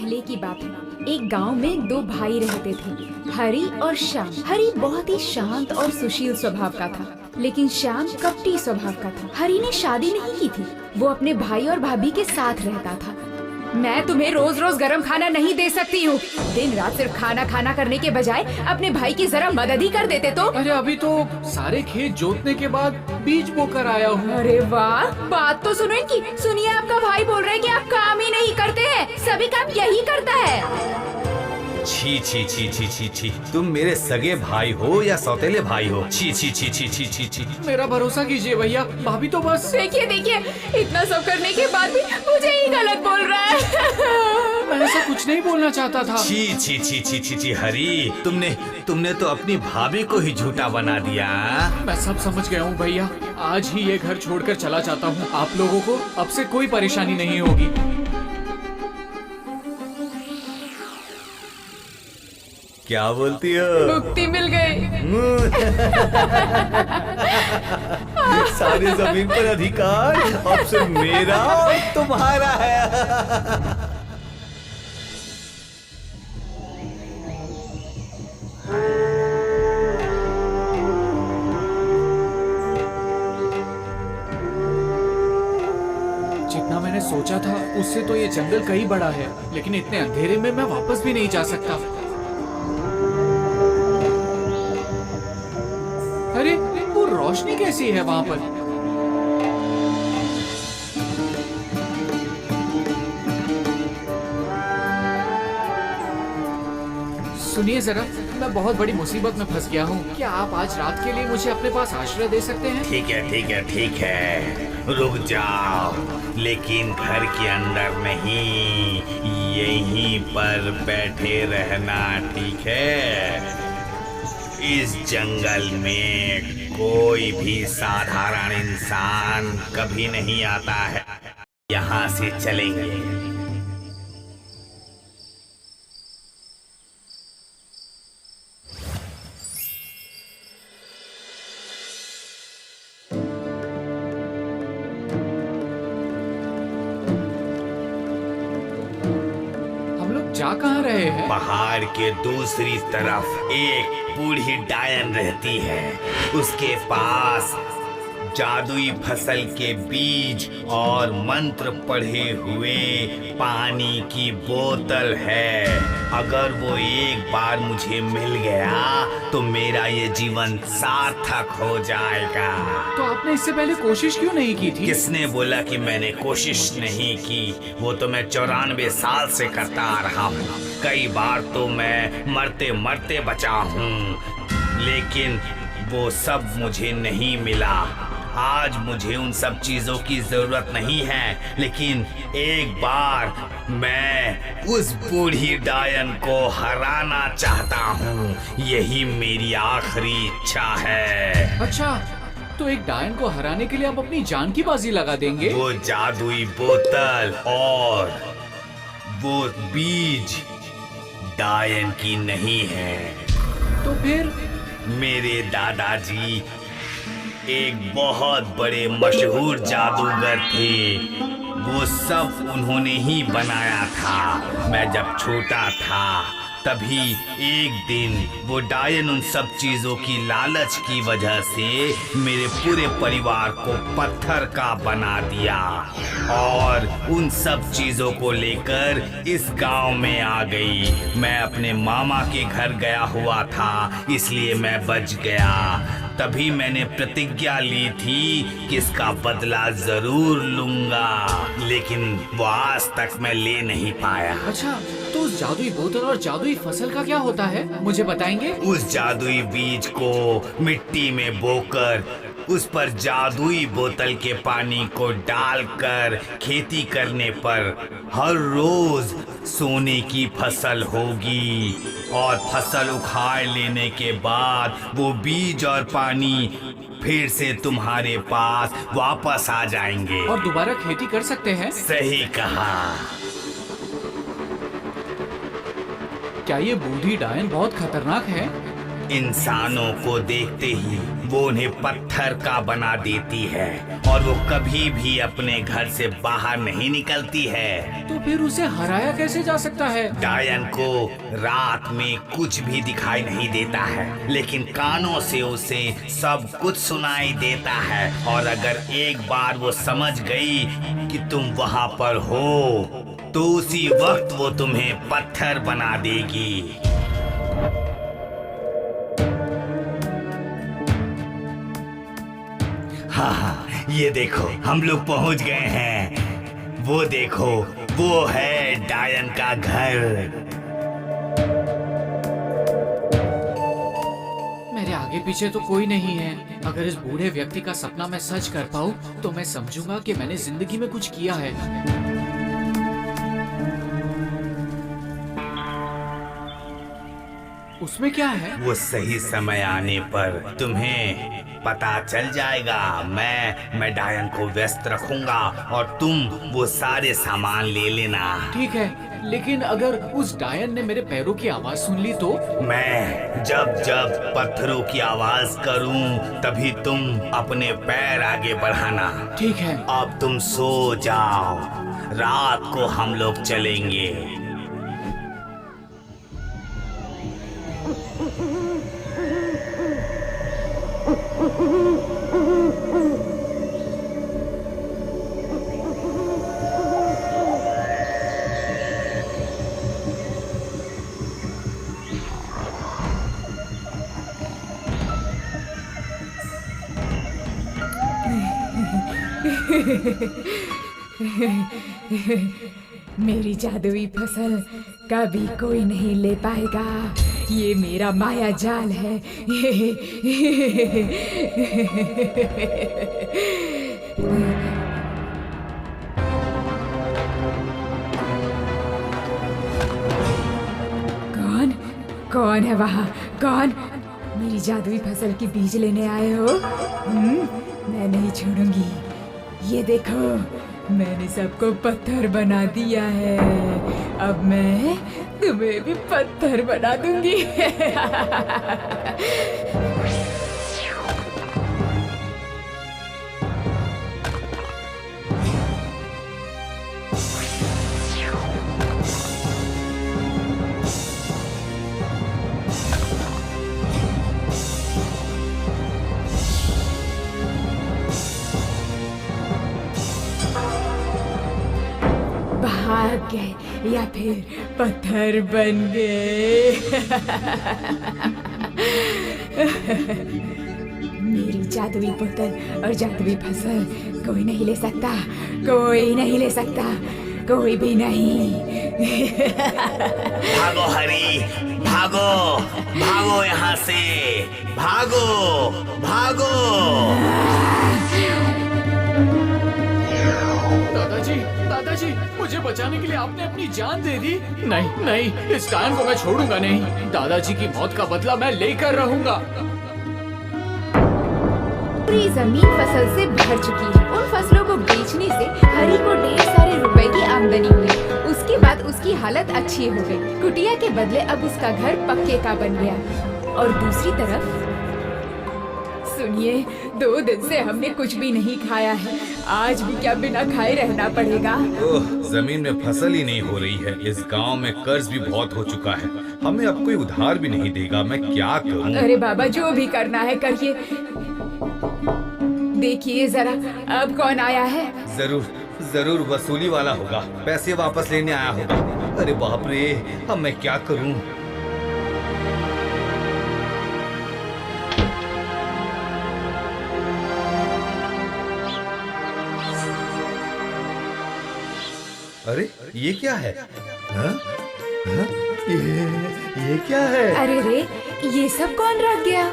पहले की बात है। एक गांव में दो भाई रहते थे, हरी और श्याम। हरी बहुत ही शांत और सुशील स्वभाव का था, लेकिन श्याम कपटी स्वभाव का था। हरी ने शादी नहीं की थी, वो अपने भाई और भाभी के साथ रहता था। मैं तुम्हें रोज रोज गरम खाना नहीं दे सकती हूँ। दिन रात सिर्फ खाना खाना करने के बजाय अपने भाई की जरा मदद ही कर देते तो। अरे अभी तो सारे खेत जोतने के बाद बीज बोकर आया हूँ। अरे वाह, बात तो सुनो इनकी। सुनिए, आपका भाई बोल रहे हैं कि आप काम ही नहीं करते हैं, सभी काम यही करता है। छी छी छी छी छी छी, तुम मेरे सगे भाई हो या सौतेले भाई हो? छी छी छी छी छी छी छी। मेरा भरोसा कीजिए भैया, भाभी तो बस। देखिए देखिए, इतना सब करने के बाद भी मुझे ही गलत बोल रहा है। मैं ऐसा कुछ नहीं बोलना चाहता था। छी छी छी छी छी छी हरी, तुमने तो अपनी भाभी को ही झूठा बना दिया। मैं सब समझ गया हूँ भैया, आज ही ये घर छोड़कर चला जाता हूँ। आप लोगों को अब से कोई परेशानी नहीं होगी। क्या बोलती हो? मुक्ति मिल गई। सारी जमीन पर अधिकार अब से मेरा और तुम्हारा है। जितना मैंने सोचा था उससे तो ये जंगल कहीं बड़ा है, लेकिन इतने अंधेरे में मैं वापस भी नहीं जा सकता। अरे वो रोशनी कैसी है वहाँ पर? सुनिए जरा, मैं बहुत बड़ी मुसीबत में फंस गया हूँ। क्या आप आज रात के लिए मुझे अपने पास आश्रय दे सकते हैं? ठीक है ठीक है ठीक है, रुक जाओ, लेकिन घर के अंदर नहीं, यहीं पर बैठे रहना, ठीक है? इस जंगल में कोई भी साधारण इंसान कभी नहीं आता है। यहाँ से चलेंगे। जा कहाँ रहे हैं? पहाड़ के दूसरी तरफ एक बूढ़ी डायन रहती है। उसके पास जादुई फसल के बीज और मंत्र पढ़े हुए पानी की बोतल है। अगर वो एक बार मुझे मिल गया तो मेरा ये जीवन सार्थक हो जाएगा। तो आपने इससे पहले कोशिश क्यों नहीं की थी? किसने बोला कि मैंने कोशिश नहीं की? वो तो मैं 94 साल से करता आ रहा हूँ। कई बार तो मैं मरते मरते बचा हूँ, लेकिन वो सब मुझे नहीं मिला। आज मुझे उन सब चीजों की जरूरत नहीं है, लेकिन एक बार मैं उस बूढ़ी डायन को हराना चाहता हूँ। यही मेरी आखिरी इच्छा है। अच्छा, तो एक डायन को हराने के लिए आप अपनी जान की बाजी लगा देंगे? वो जादुई बोतल और वो बीज डायन की नहीं है। तो फिर? मेरे दादाजी एक बहुत बड़े मशहूर जादूगर थे। वो सब उन्होंने ही बनाया था। मैं जब छोटा था तभी एक दिन वो डायन उन सब चीजों की लालच की वजह से मेरे पूरे परिवार को पत्थर का बना दिया और उन सब चीजों को लेकर इस गांव में आ गई। मैं अपने मामा के घर गया हुआ था, इसलिए मैं बच गया। तभी मैंने प्रतिज्ञा ली थी कि इसका बदला जरूर लूंगा, लेकिन वो आज तक मैं ले नहीं पाया। अच्छा, तो उस जादुई बोतल और जादुई फसल का क्या होता है, मुझे बताएंगे? उस जादुई बीज को मिट्टी में बोकर उस पर जादुई बोतल के पानी को डालकर खेती करने पर हर रोज सोने की फसल होगी और फसल उखाड़ लेने के बाद वो बीज और पानी फिर से तुम्हारे पास वापस आ जाएंगे और दोबारा खेती कर सकते हैं। सही कहा। क्या ये बूढ़ी डायन बहुत खतरनाक है? इंसानों को देखते ही वो उन्हें पत्थर का बना देती है और वो कभी भी अपने घर से बाहर नहीं निकलती है। तो फिर उसे हराया कैसे जा सकता है? डायन को रात में कुछ भी दिखाई नहीं देता है, लेकिन कानों से उसे सब कुछ सुनाई देता है और अगर एक बार वो समझ गई कि तुम वहाँ पर हो तो उसी वक्त वो तुम्हें पत्थर बना देगी। हाँ, ये देखो हम लोग पहुंच गए हैं। वो देखो, वो है डायन का घर। मेरे आगे पीछे तो कोई नहीं है। अगर इस बूढ़े व्यक्ति का सपना मैं सच कर पाऊँ तो मैं समझूंगा कि मैंने जिंदगी में कुछ किया है। उसमें क्या है? वो सही समय आने पर तुम्हें पता चल जाएगा। मैं डायन को व्यस्त रखूंगा और तुम वो सारे सामान ले लेना। ठीक है, लेकिन अगर उस डायन ने मेरे पैरों की आवाज सुन ली तो? मैं जब जब पत्थरों की आवाज करूं तभी तुम अपने पैर आगे बढ़ाना। ठीक है। अब तुम सो जाओ, रात को हम लोग चलेंगे। मेरी जादुई फसल कभी कोई नहीं ले पाएगा। ये मेरा माया जाल है। कौन कौन है वहाँ? कौन? मेरी जादुई फसल की बीज लेने आए हो? मैं नहीं छोड़ूंगी। ये देखो, मैंने सबको पत्थर बना दिया है। अब मैं तुम्हें भी पत्थर बना दूंगी। भाग गए या फिर पत्थर बन गए। मेरी जादुई बोतल और जादुई फसल कोई नहीं ले सकता। कोई नहीं ले सकता, कोई भी नहीं। भागो हरी, भागो भागो यहाँ से, भागो भागो। दादाजी, मुझे बचाने के लिए आपने अपनी जान दे दी। नहीं नहीं, इस डायन को मैं छोड़ूंगा नहीं। दादाजी की मौत का बदला मैं लेकर रहूंगा। पूरी जमीन फसल से भर चुकी है। उन फसलों को बेचने से हरी को ढेर सारे रुपए की आमदनी हुई। उसके बाद उसकी हालत अच्छी हो गई। कुटिया के बदले अब उसका घर पक्के का बन गया। और दूसरी तरफ सुनिए, 2 दिन से हमने कुछ भी नहीं खाया है। आज भी क्या बिना खाए रहना पड़ेगा? ओह, जमीन में फसल ही नहीं हो रही है। इस गांव में कर्ज भी बहुत हो चुका है। हमें अब कोई उधार भी नहीं देगा। मैं क्या करूं? अरे बाबा, जो भी करना है करिए। देखिए जरा, अब कौन आया है? जरूर वसूली वाला होगा। पैसे वापस लेने आया होगा। अरे बाप रे, अब मैं क्या करूं? अरे ये क्या है? हाँ? हाँ? ये क्या है? अरे रे, ये सब कौन रख गया?